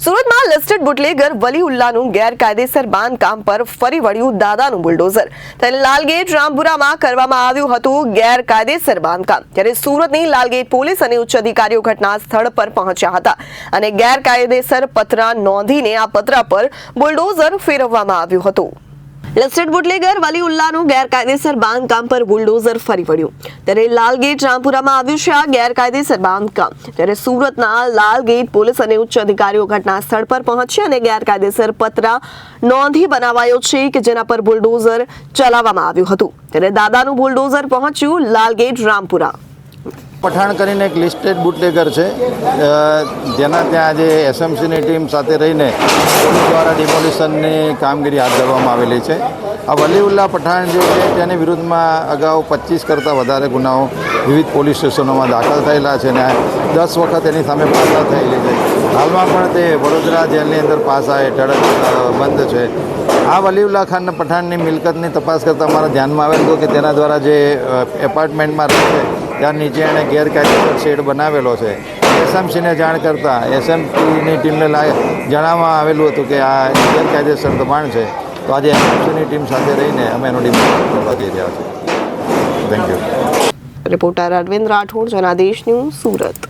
સુરતમાં listed bootlegger વલીઉલ્લાનું ગેરકાયદેસર બાંધકામ પર ફરી વળ્યું દાદાનું બુલડોઝર। ત્યારે લાલગેટ રામપુરામાં કરવામાં આવ્યું હતું ગેરકાયદેસર બાંધકામ। ત્યારે સુરતની લાલગેટ પોલીસ અને ઉચ્ચ અધિકારીઓ ઘટના સ્થળ પર પહોંચ્યા હતા અને ગેરકાયદેસર પત્ર નોંધીને આ પત્ર પર બુલડોઝર ફેરવવામાં આવ્યું હતું। લિસ્ટેડ બુટલેગર વલીઉલ્લાનું ગેરકાયદેસર બાંધકામ પર બુલડોઝર ફરી વળ્યું। ત્યારે લાલગેટ રામપુરામાં આવ્યું છે આ ગેરકાયદેસર બાંધકામ। ત્યારે સુરતના લાલગેટ પોલીસ અને ઉચ્ચ અધિકારીઓ ઘટના સ્થળ પર પહોંચ્યા અને ગેરકાયદેસર પત્ર નોંધી બનાવાયો છે કે જેના પર બુલડોઝર ચલાવવામાં આવ્યું હતું। ત્યારે દાદાનું બુલડોઝર પહોંચ્યું લાલગેટ રામપુરા। પઠાણ કરીને એક લિસ્ટેડ બુટલેગર છે, જેના ત્યાં આજે એસએમસીની ટીમ સાથે રહીને પોલીસ દ્વારા ડિમોલિશનની કામગીરી હાથ ધરવામાં આવેલી છે। આ વલીઉલ્લા પઠાણ જે છે તેની વિરુદ્ધમાં અગાઉ 25 કરતાં વધારે ગુનાઓ વિવિધ પોલીસ સ્ટેશનોમાં દાખલ થયેલા છે અને 10 વખત એની સામે પાસા થયેલી છે। હાલમાં પણ તે વડોદરા જેલની અંદર પાસા હેઠળ બંધ છે। આ વલીઉલ્લા ખાન પઠાણની મિલકતની તપાસ કરતાં અમારા ધ્યાનમાં આવેલ હતું કે તેના દ્વારા જે એપાર્ટમેન્ટમાં રહે છે ત્યાં નીચે એણે ગેરકાયદેસર શેડ બનાવેલો છે। એસએમસીને જાણ કરતાં એસએમસીની ટીમને જણાવવામાં આવેલું હતું કે આ ગેરકાયદેસર દબાણ છે, તો આજે એસએમસીની ટીમ સાથે રહીને અમે એનો ડિમોલિશ કરવા જઈ રહ્યા છીએ। Thank you. Reporter Arvind Rathod, Janadesh news, Surat.